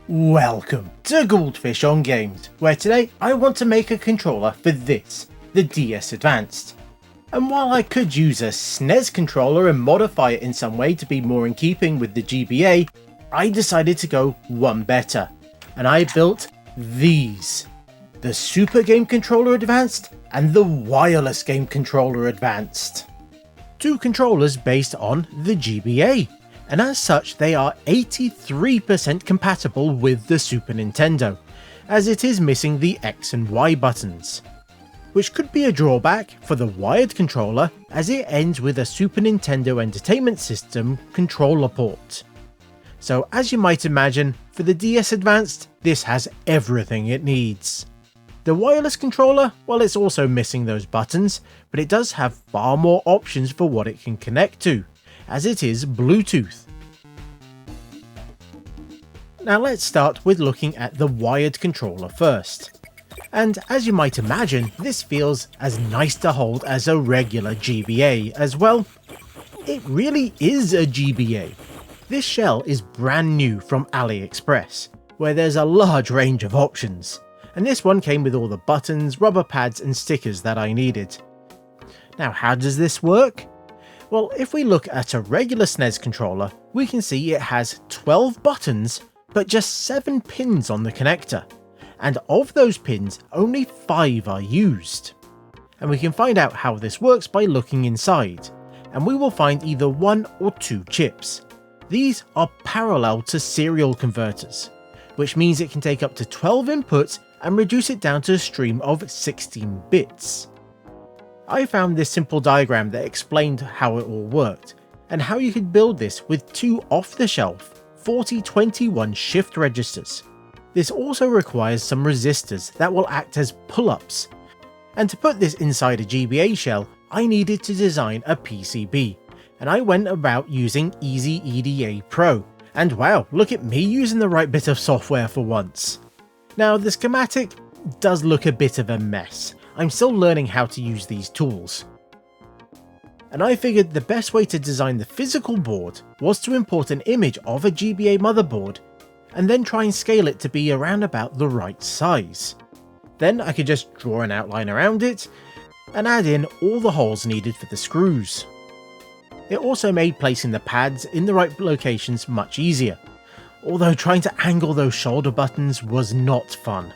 Welcome to Goldfish on Games, where today I want to make a controller for this, the DS Advanced. And while I could use a SNES controller and modify it in some way to be more in keeping with the GBA, I decided to go one better, and I built these. The Super Game Controller Advanced and the Wireless Game Controller Advanced. Two controllers based on the GBA. And as such they are 83% compatible with the Super Nintendo, as it is missing the X and Y buttons. Which could be a drawback for the wired controller, as it ends with a Super Nintendo Entertainment System controller port. So as you might imagine, for the DS Advanced, this has everything it needs. The wireless controller, well, it's also missing those buttons, but it does have far more options for what it can connect to, as it is Bluetooth. Now let's start with looking at the wired controller first. And as you might imagine, this feels as nice to hold as a regular GBA as well. It really is a GBA. This shell is brand new from AliExpress, where there's a large range of options, and this one came with all the buttons, rubber pads and stickers that I needed. Now how does this work? Well, if we look at a regular SNES controller, we can see it has 12 buttons, but just 7 pins on the connector. And of those pins, only 5 are used. And we can find out how this works by looking inside, and we will find either 1 or 2 chips. These are parallel to serial converters, which means it can take up to 12 inputs and reduce it down to a stream of 16 bits. I found this simple diagram that explained how it all worked, and how you could build this with 2 off-the-shelf 4021 shift registers. This also requires some resistors that will act as pull-ups, and to put this inside a GBA shell, I needed to design a PCB, and I went about using Easy EDA Pro, and wow, look at me using the right bit of software for once. Now the schematic does look a bit of a mess. I'm still learning how to use these tools. And I figured the best way to design the physical board was to import an image of a GBA motherboard and then try and scale it to be around about the right size. Then I could just draw an outline around it and add in all the holes needed for the screws. It also made placing the pads in the right locations much easier, although trying to angle those shoulder buttons was not fun.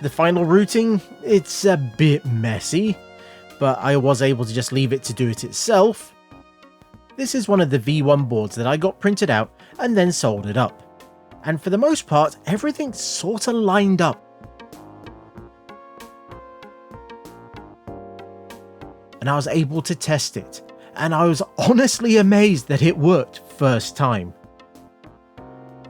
The final routing, it's a bit messy, but I was able to just leave it to do it itself. This is one of the V1 boards that I got printed out and then soldered up. And for the most part, everything sorta lined up. And I was able to test it, and I was honestly amazed that it worked first time.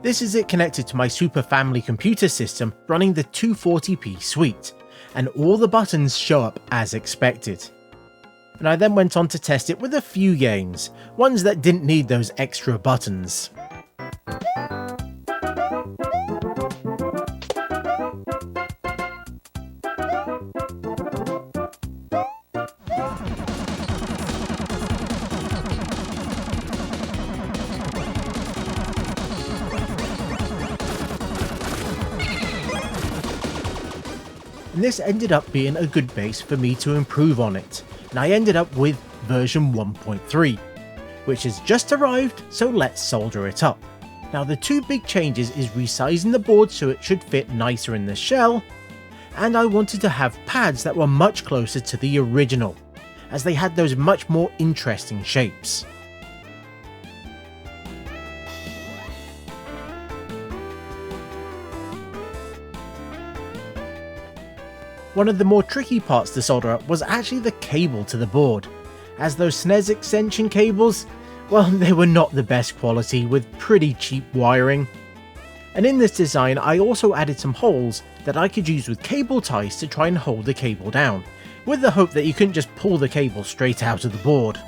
This is it connected to my Super Family computer system running the 240p suite, and all the buttons show up as expected. And I then went on to test it with a few games, ones that didn't need those extra buttons. And this ended up being a good base for me to improve on it, and I ended up with version 1.3, which has just arrived, so let's solder it up. Now the two big changes is resizing the board so it should fit nicer in the shell, and I wanted to have pads that were much closer to the original, as they had those much more interesting shapes. One of the more tricky parts to solder up was actually the cable to the board, as those SNES extension cables, well, they were not the best quality with pretty cheap wiring. And in this design I also added some holes that I could use with cable ties to try and hold the cable down, with the hope that you couldn't just pull the cable straight out of the board.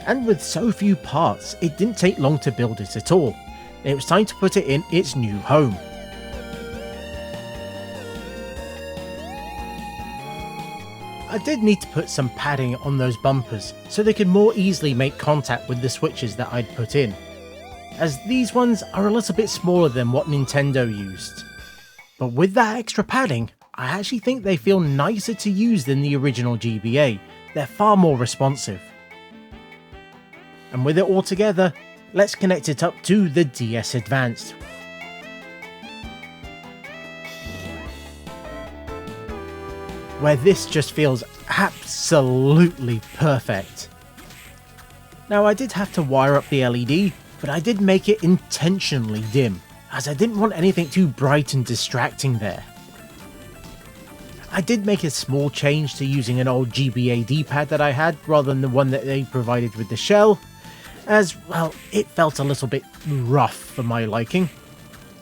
And with so few parts, it didn't take long to build it at all. It was time to put it in its new home. I did need to put some padding on those bumpers so they could more easily make contact with the switches that I'd put in, as these ones are a little bit smaller than what Nintendo used. But with that extra padding, I actually think they feel nicer to use than the original GBA. They're far more responsive. And with it all together, let's connect it up to the DS Advanced. Where this just feels absolutely perfect. Now I did have to wire up the LED, but I did make it intentionally dim, as I didn't want anything too bright and distracting there. I did make a small change to using an old GBA D-pad that I had rather than the one that they provided with the shell, as, well, it felt a little bit rough for my liking.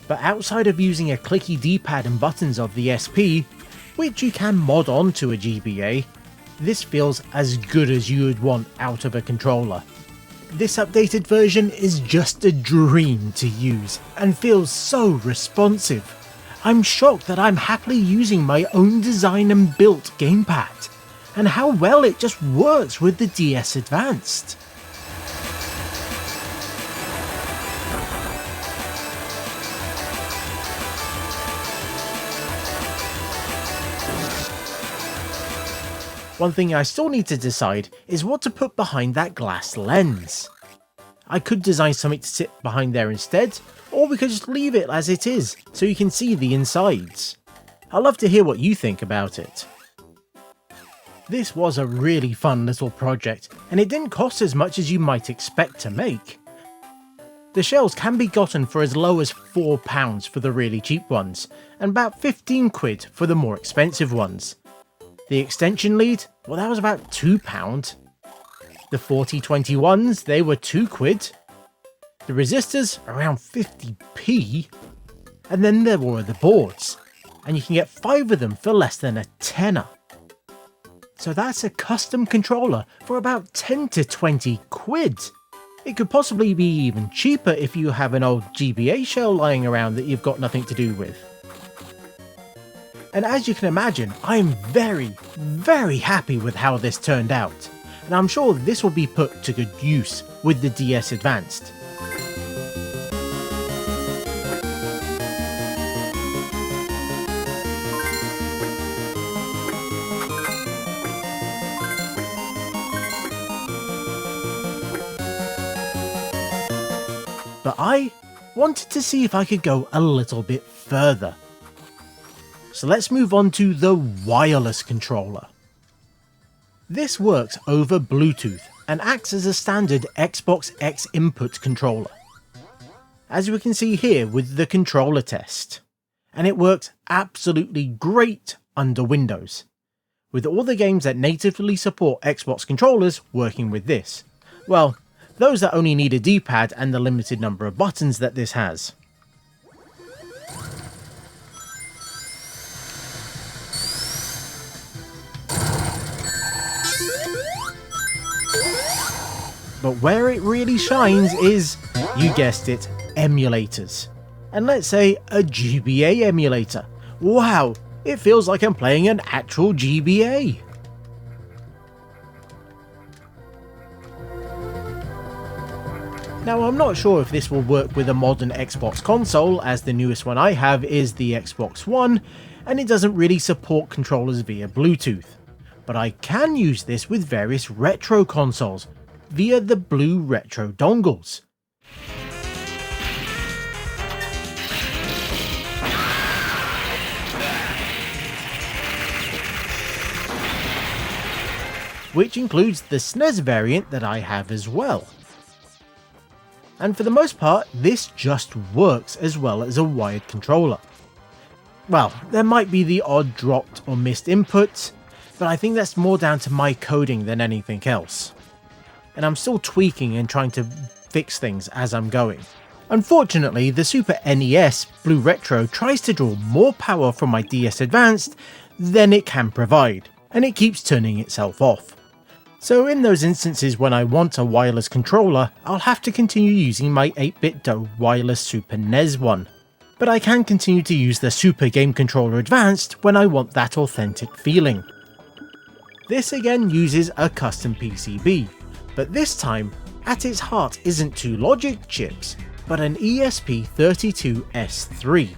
But outside of using a clicky D-pad and buttons of the SP, which you can mod onto a GBA, this feels as good as you would want out of a controller. This updated version is just a dream to use and feels so responsive. I'm shocked that I'm happily using my own design and built gamepad, and how well it just works with the DS Advanced. One thing I still need to decide is what to put behind that glass lens. I could design something to sit behind there instead, or we could just leave it as it is, so you can see the insides. I'd love to hear what you think about it. This was a really fun little project, and it didn't cost as much as you might expect to make. The shells can be gotten for as low as £4 for the really cheap ones, and about 15 quid for the more expensive ones. The extension lead, well, that was about £2. The 4021s, they were 2 quid. The resistors, around 50p. And then there were the boards, and you can get 5 of them for less than a tenner. So that's a custom controller for about 10 to 20 quid. It could possibly be even cheaper if you have an old GBA shell lying around that you've got nothing to do with. And as you can imagine, I am very, very happy with how this turned out, and I'm sure this will be put to good use with the DS Advanced. But I wanted to see if I could go a little bit further. So let's move on to the wireless controller. This works over Bluetooth and acts as a standard Xbox X input controller, as we can see here with the controller test, and it works absolutely great under Windows, with all the games that natively support Xbox controllers working with this. Well, those that only need a D-pad and the limited number of buttons that this has. But where it really shines is, you guessed it, emulators. And let's say a GBA emulator. Wow, it feels like I'm playing an actual GBA. Now I'm not sure if this will work with a modern Xbox console, as the newest one I have is the Xbox One, and it doesn't really support controllers via Bluetooth. But I can use this with various retro consoles, via the blue retro dongles. Which includes the SNES variant that I have as well. And for the most part, this just works as well as a wired controller. Well, there might be the odd dropped or missed inputs, but I think that's more down to my coding than anything else. And I'm still tweaking and trying to fix things as I'm going. Unfortunately, the Super NES Blue Retro tries to draw more power from my DS Advanced than it can provide, and it keeps turning itself off. So in those instances when I want a wireless controller, I'll have to continue using my 8-bit DOE wireless Super NES one. But I can continue to use the Super Game Controller Advanced when I want that authentic feeling. This again uses a custom PCB, but this time, at its heart isn't two logic chips, but an ESP32S3.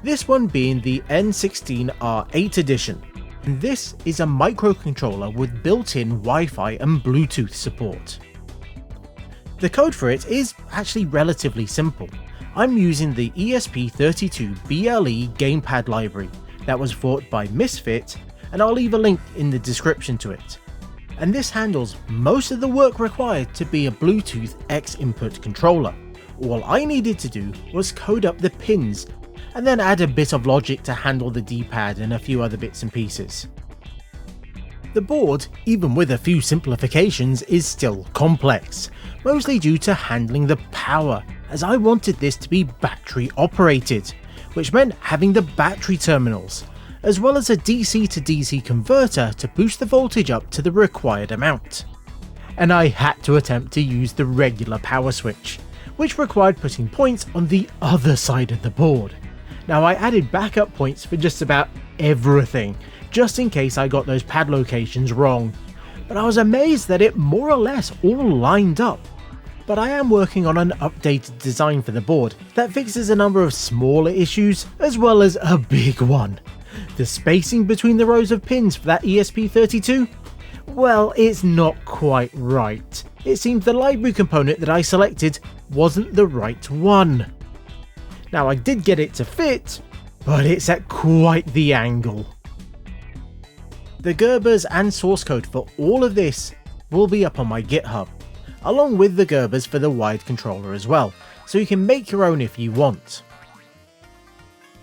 This one being the N16R8 edition. And this is a microcontroller with built-in Wi-Fi and Bluetooth support. The code for it is actually relatively simple. I'm using the ESP32BLE gamepad library that was bought by Misfit, and I'll leave a link in the description to it. And this handles most of the work required to be a Bluetooth X input controller. All I needed to do was code up the pins and then add a bit of logic to handle the D-pad and a few other bits and pieces. The board, even with a few simplifications, is still complex, mostly due to handling the power, as I wanted this to be battery operated, which meant having the battery terminals, as well as a DC to DC converter to boost the voltage up to the required amount. And I had to attempt to use the regular power switch, which required putting points on the other side of the board. Now I added backup points for just about everything, just in case I got those pad locations wrong, but I was amazed that it more or less all lined up. But I am working on an updated design for the board that fixes a number of smaller issues as well as a big one. The spacing between the rows of pins for that ESP32? Well, it's not quite right. It seems the library component that I selected wasn't the right one. Now I did get it to fit, but it's at quite the angle. The Gerbers and source code for all of this will be up on my GitHub, along with the Gerbers for the wired controller as well, so you can make your own if you want.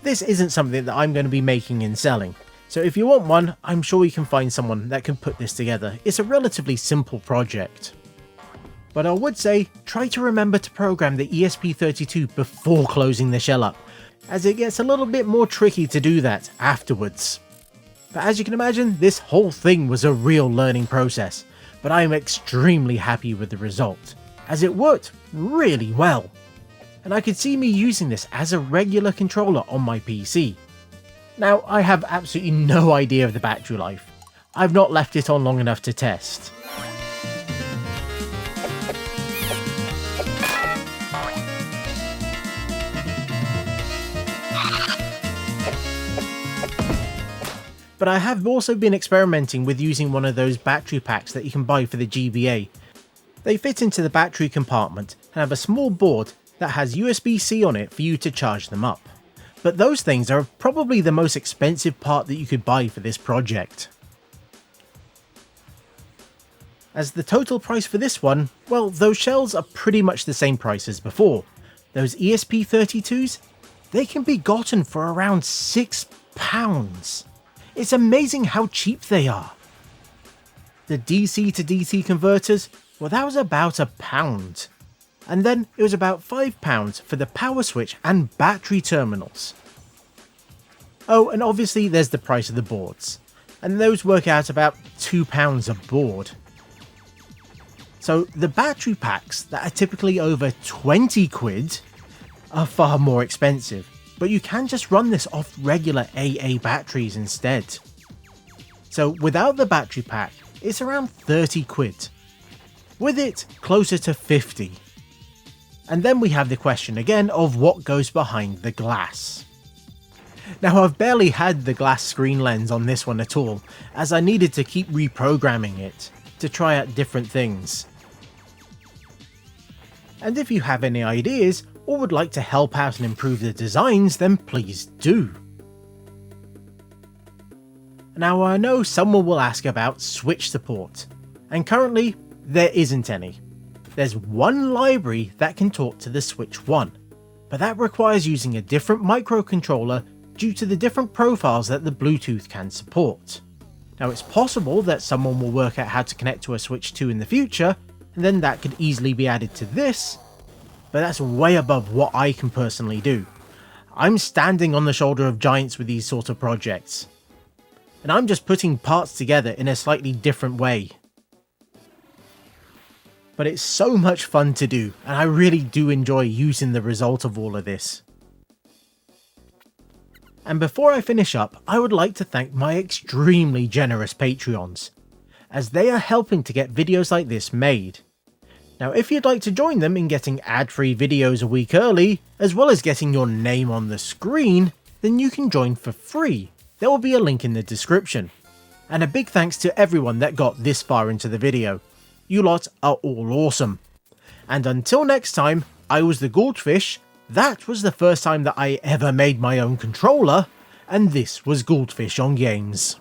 This isn't something that I'm going to be making and selling, so if you want one, I'm sure you can find someone that can put this together. It's a relatively simple project. But I would say, try to remember to program the ESP32 before closing the shell up, as it gets a little bit more tricky to do that afterwards. But as you can imagine, this whole thing was a real learning process, but I am extremely happy with the result, as it worked really well. And I could see me using this as a regular controller on my PC. Now, I have absolutely no idea of the battery life. I've not left it on long enough to test. But I have also been experimenting with using one of those battery packs that you can buy for the GBA. They fit into the battery compartment and have a small board that has USB-C on it for you to charge them up. But those things are probably the most expensive part that you could buy for this project. As the total price for this one, well, those shells are pretty much the same price as before. Those ESP32s, they can be gotten for around £6. It's amazing how cheap they are. The DC to DC converters, well, that was about £1. And then it was about £5 for the power switch and battery terminals. Oh, and obviously there's the price of the boards, and those work out about £2 a board. So the battery packs that are typically over 20 quid are far more expensive, but you can just run this off regular AA batteries instead. So without the battery pack, it's around 30 quid. With it, closer to 50. And then we have the question again of what goes behind the glass. Now I've barely had the glass screen lens on this one at all, as I needed to keep reprogramming it to try out different things. And if you have any ideas or would like to help out and improve the designs, then please do. Now I know someone will ask about Switch support, and currently there isn't any. There's one library that can talk to the Switch 1, but that requires using a different microcontroller due to the different profiles that the Bluetooth can support. Now it's possible that someone will work out how to connect to a Switch 2 in the future, and then that could easily be added to this, but that's way above what I can personally do. I'm standing on the shoulder of giants with these sort of projects, and I'm just putting parts together in a slightly different way. But it's so much fun to do, and I really do enjoy using the result of all of this. And before I finish up, I would like to thank my extremely generous Patreons. as they are helping to get videos like this made. Now if you'd like to join them in getting ad-free videos a week early, as well as getting your name on the screen, then you can join for free. There will be a link in the description. And a big thanks to everyone that got this far into the video. You lot are all awesome. And until next time, I was the Goldfish, that was the first time that I ever made my own controller, and this was Goldfish on Games.